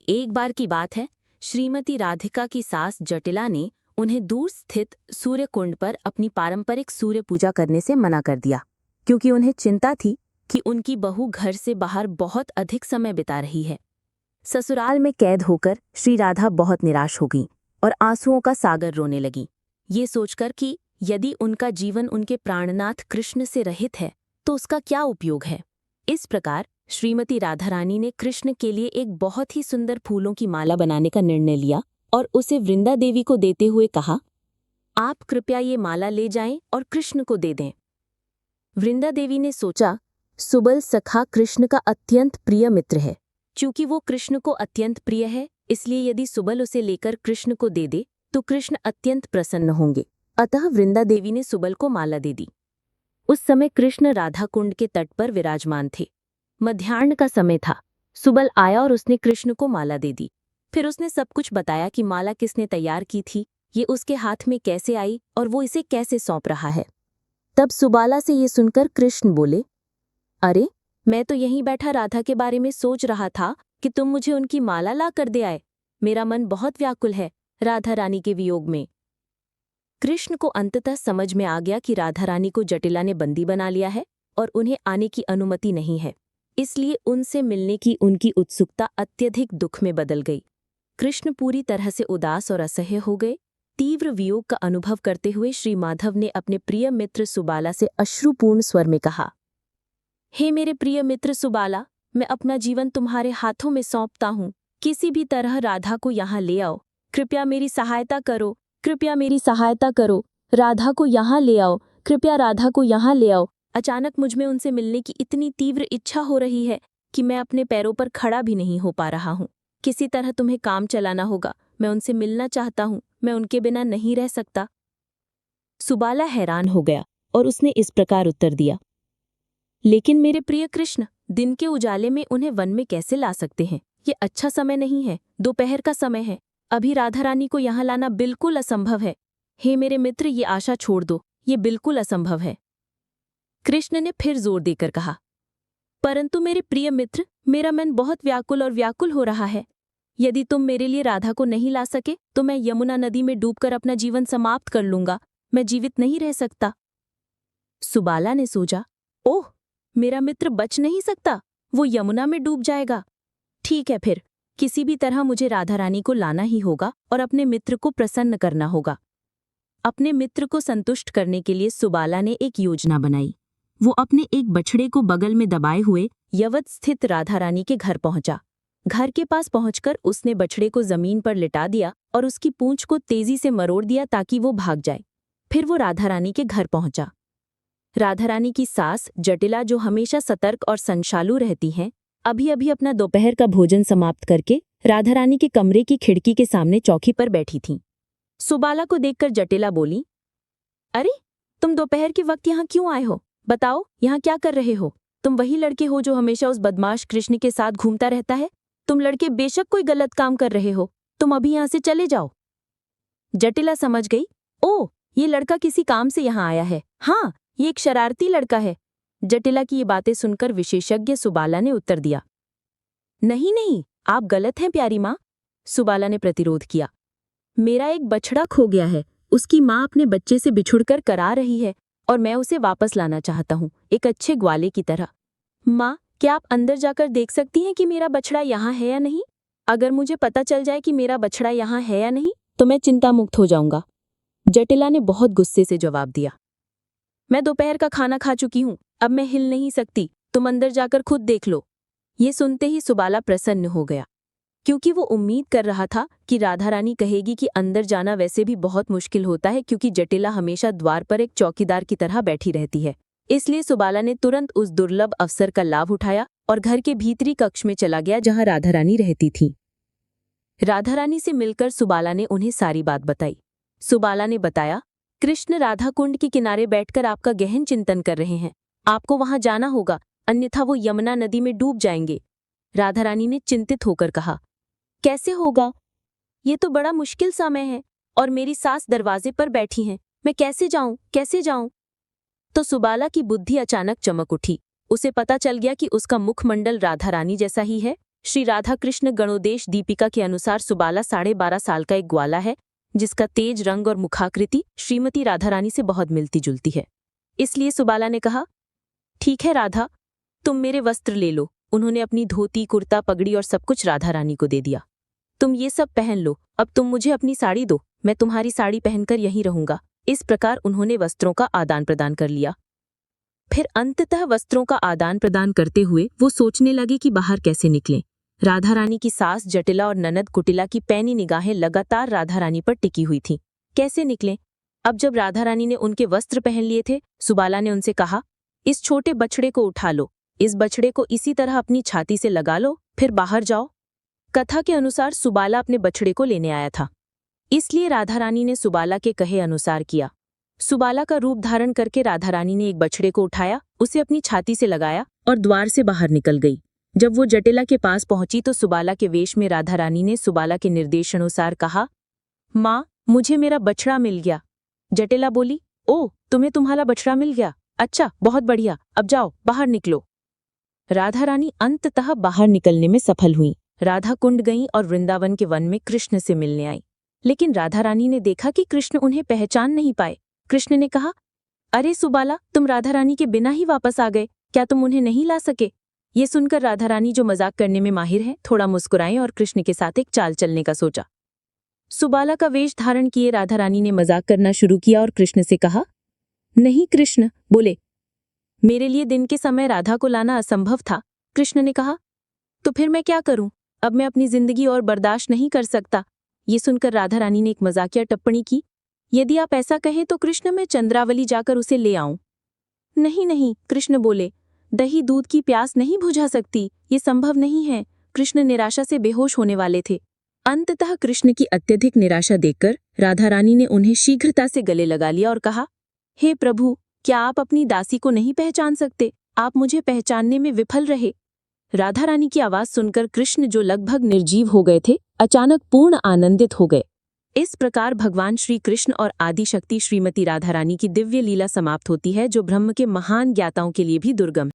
एक बार की बात है, श्रीमती राधिका की सास जटिला ने उन्हें दूर स्थित सूर्य कुंड पर अपनी पारंपरिक सूर्य पूजा करने से मना कर दिया, क्योंकि उन्हें चिंता थी कि उनकी बहू घर से बाहर बहुत अधिक समय बिता रही है। ससुराल में कैद होकर श्री राधा बहुत निराश हो गईं और आंसुओं का सागर रोने लगीं, ये सोचकर कि यदि उनका जीवन उनके प्राणनाथ कृष्ण से रहित है तो उसका क्या उपयोग है। इस प्रकार श्रीमती राधा रानी ने कृष्ण के लिए एक बहुत ही सुंदर फूलों की माला बनाने का निर्णय लिया और उसे वृंदा देवी को देते हुए कहा, आप कृपया ये माला ले जाएं और कृष्ण को दे दें। वृंदा देवी ने सोचा, सुबल सखा कृष्ण का अत्यंत प्रिय मित्र है। चूंकि वो कृष्ण को अत्यंत प्रिय है, इसलिए यदि सुबल उसे लेकर कृष्ण को दे दे तो कृष्ण अत्यंत प्रसन्न होंगे। अतः वृंदा देवी ने सुबल को माला दे दी। उस समय कृष्ण राधा कुंड के तट पर विराजमान थे। मध्याह्न का समय था। सुबल आया और उसने कृष्ण को माला दे दी। फिर उसने सब कुछ बताया कि माला किसने तैयार की थी, ये उसके हाथ में कैसे आई और वो इसे कैसे सौंप रहा है। तब सुबाला से ये सुनकर कृष्ण बोले, अरे, मैं तो यहीं बैठा राधा के बारे में सोच रहा था कि तुम मुझे उनकी माला ला कर दे आए। मेरा मन बहुत व्याकुल है राधा रानी के वियोग में। कृष्ण को अंततः समझ में आ गया कि राधा रानी को जटिला ने बंदी बना लिया है और उन्हें आने की अनुमति नहीं है, इसलिए उनसे मिलने की उनकी उत्सुकता अत्यधिक दुख में बदल गई। कृष्ण पूरी तरह से उदास और असह्य हो गए। तीव्र वियोग का अनुभव करते हुए श्री माधव ने अपने प्रिय मित्र सुबाला से अश्रुपूर्ण स्वर में कहा, हे मेरे प्रिय मित्र सुबाला, मैं अपना जीवन तुम्हारे हाथों में सौंपता हूँ। किसी भी तरह राधा को यहाँ ले आओ। कृपया मेरी सहायता करो, कृपया मेरी सहायता करो। राधा को यहाँ ले आओ, कृपया राधा को यहाँ ले आओ। अचानक मुझमें उनसे मिलने की इतनी तीव्र इच्छा हो रही है कि मैं अपने पैरों पर खड़ा भी नहीं हो पा रहा हूँ। किसी तरह तुम्हें काम चलाना होगा। मैं उनसे मिलना चाहता हूँ, मैं उनके बिना नहीं रह सकता। सुबाला हैरान हो गया और उसने इस प्रकार उत्तर दिया, लेकिन मेरे प्रिय कृष्ण, दिन के उजाले में उन्हें वन में कैसे ला सकते हैं? ये अच्छा समय नहीं है, दोपहर का समय है। अभी राधा रानी को यहाँ लाना बिल्कुल असंभव है। हे मेरे मित्र, ये आशा छोड़ दो, ये बिल्कुल असंभव है। कृष्ण ने फिर जोर देकर कहा, परंतु मेरे प्रिय मित्र, मेरा मन बहुत व्याकुल हो रहा है। यदि तुम मेरे लिए राधा को नहीं ला सके तो मैं यमुना नदी में डूबकर अपना जीवन समाप्त कर लूंगा। मैं जीवित नहीं रह सकता। सुबाला ने सोचा, ओह, मेरा मित्र बच नहीं सकता, वो यमुना में डूब जाएगा। ठीक है, फिर किसी भी तरह मुझे राधा रानी को लाना ही होगा और अपने मित्र को प्रसन्न करना होगा। अपने मित्र को संतुष्ट करने के लिए सुबाला ने एक योजना बनाई। वो अपने एक बछड़े को बगल में दबाए हुए यवत स्थित राधा रानी के घर पहुंचा। घर के पास पहुंचकर उसने बछड़े को जमीन पर लिटा दिया और उसकी पूंछ को तेजी से मरोड़ दिया ताकि वो भाग जाए। फिर वो राधा रानी के घर पहुंचा। राधा रानी की सास जटिला, जो हमेशा सतर्क और संशालु रहती हैं, अभी अभी अपना दोपहर का भोजन समाप्त करके राधा रानी के कमरे की खिड़की के सामने चौकी पर बैठी थीं। सुबाला को देखकर जटिला बोली, अरे, तुम दोपहर के वक्त यहाँ क्यों आए हो? बताओ, यहाँ क्या कर रहे हो? तुम वही लड़के हो जो हमेशा उस बदमाश कृष्ण के साथ घूमता रहता है। तुम लड़के बेशक कोई गलत काम कर रहे हो, तुम अभी यहाँ से चले जाओ। जटिला समझ गई, ओह, ये लड़का किसी काम से यहाँ आया है। हाँ, ये एक शरारती लड़का है। जटिला की ये बातें सुनकर विशेषज्ञ सुबाला ने उत्तर दिया, नहीं नहीं, आप गलत हैं प्यारी माँ। सुबाला ने प्रतिरोध किया, मेरा एक बछड़ा खो गया है, उसकी माँ अपने बच्चे से बिछुड़कर करा रही है और मैं उसे वापस लाना चाहता हूँ, एक अच्छे ग्वाले की तरह। माँ, क्या आप अंदर जाकर देख सकती हैं कि मेरा बछड़ा यहाँ है या नहीं? अगर मुझे पता चल जाए कि मेरा बछड़ा यहाँ है या नहीं तो मैं चिंता मुक्त हो जाऊंगा। जटिला ने बहुत गुस्से से जवाब दिया, मैं दोपहर का खाना खा चुकी हूँ, अब मैं हिल नहीं सकती, तुम अंदर जाकर खुद देख लो। ये सुनते ही सुबाला प्रसन्न हो गया, क्योंकि वो उम्मीद कर रहा था कि राधा रानी कहेगी कि अंदर जाना वैसे भी बहुत मुश्किल होता है, क्योंकि जटिला हमेशा द्वार पर एक चौकीदार की तरह बैठी रहती है। इसलिए सुबाला ने तुरंत उस दुर्लभ अवसर का लाभ उठाया और घर के भीतरी कक्ष में चला गया जहां राधा रानी रहती थी। राधा रानी से मिलकर सुबाला ने उन्हें सारी बात बताई। सुबाला ने बताया, कृष्ण राधा कुंड के किनारे बैठकर आपका गहन चिंतन कर रहे हैं। आपको वहां जाना होगा, अन्यथा वो यमुना नदी में डूब जाएंगे। राधा रानी ने चिंतित होकर कहा, कैसे होगा? ये तो बड़ा मुश्किल समय है और मेरी सास दरवाजे पर बैठी हैं। मैं कैसे जाऊं? तो सुबाला की बुद्धि अचानक चमक उठी। उसे पता चल गया कि उसका मुखमंडल राधा रानी जैसा ही है श्री राधा कृष्ण गणोदेश दीपिका के अनुसार सुबाला 12.5 साल का एक ग्वाला है जिसका तेज रंग और मुखाकृति श्रीमती राधा रानी से बहुत मिलती जुलती है। इसलिए सुबाला ने कहा, ठीक है राधा, तुम मेरे वस्त्र ले लो। उन्होंने अपनी धोती, कुर्ता, पगड़ी और सब कुछ राधा रानी को दे दिया। तुम ये सब पहन लो, अब तुम मुझे अपनी साड़ी दो, मैं तुम्हारी साड़ी पहनकर यहीं रहूंगा। इस प्रकार उन्होंने वस्त्रों का आदान प्रदान कर लिया। फिर अंततः वस्त्रों का आदान प्रदान करते हुए वो सोचने लगे कि बाहर कैसे निकलें। राधा रानी की सास जटिला और ननद कुटिला की पैनी निगाहें लगातार राधा रानी पर टिकी हुई थीं। कैसे निकलें? अब जब राधा रानी ने उनके वस्त्र पहन लिए थे, सुबाला ने उनसे कहा, इस छोटे बछड़े को उठा लो, इस बछड़े को इसी तरह अपनी छाती से लगा लो, फिर बाहर जाओ। कथा के अनुसार सुबाला अपने बछड़े को लेने आया था, इसलिए राधा रानी ने सुबाला के कहे अनुसार किया। सुबाला का रूप धारण करके राधा रानी ने एक बछड़े को उठाया, उसे अपनी छाती से लगाया और द्वार से बाहर निकल गई। जब वो जटिला के पास पहुंची तो सुबाला के वेश में राधा रानी ने सुबाला के निर्देशानुसार कहा, माँ, मुझे मेरा बछड़ा मिल गया। जटिला बोली, ओ, तुम्हें तुम्हारा बछड़ा मिल गया? अच्छा, बहुत बढ़िया, अब जाओ, बाहर निकलो। राधा रानी अंततः बाहर निकलने में सफल हुई। राधा कुंड गईं और वृंदावन के वन में कृष्ण से मिलने आई। लेकिन राधा रानी ने देखा कि कृष्ण उन्हें पहचान नहीं पाए। कृष्ण ने कहा, अरे सुबाला, तुम राधा रानी के बिना ही वापस आ गए, क्या तुम उन्हें नहीं ला सके? ये सुनकर राधा रानी, जो मजाक करने में माहिर है, थोड़ा मुस्कुराई और कृष्ण के साथ एक चाल चलने का सोचा। सुबाला का वेश धारण किए राधा रानी ने मजाक करना शुरू किया और कृष्ण से कहा, नहीं कृष्ण, बोले, मेरे लिए दिन के समय राधा को लाना असंभव था। कृष्ण ने कहा, तो फिर मैं क्या करूं? अब मैं अपनी जिंदगी और बर्दाश्त नहीं कर सकता। ये सुनकर राधा रानी ने एक मजाकिया टिप्पणी की, यदि आप ऐसा कहें तो कृष्ण, मैं चंद्रावली जाकर उसे ले आऊं। नहीं नहीं, कृष्ण बोले, दही दूध की प्यास नहीं बुझा सकती, ये संभव नहीं है। कृष्ण निराशा से बेहोश होने वाले थे। अंततः कृष्ण की अत्यधिक निराशा देखकर राधा रानी ने उन्हें शीघ्रता से गले लगा लिया और कहा, हे प्रभु, क्या आप अपनी दासी को नहीं पहचान सकते? आप मुझे पहचानने में विफल रहे। राधा रानी की आवाज सुनकर कृष्ण, जो लगभग निर्जीव हो गए थे, अचानक पूर्ण आनंदित हो गए। इस प्रकार भगवान श्री कृष्ण और आदि शक्ति श्रीमती राधा रानी की दिव्य लीला समाप्त होती है, जो ब्रह्म के महान ज्ञाताओं के लिए भी दुर्गम है।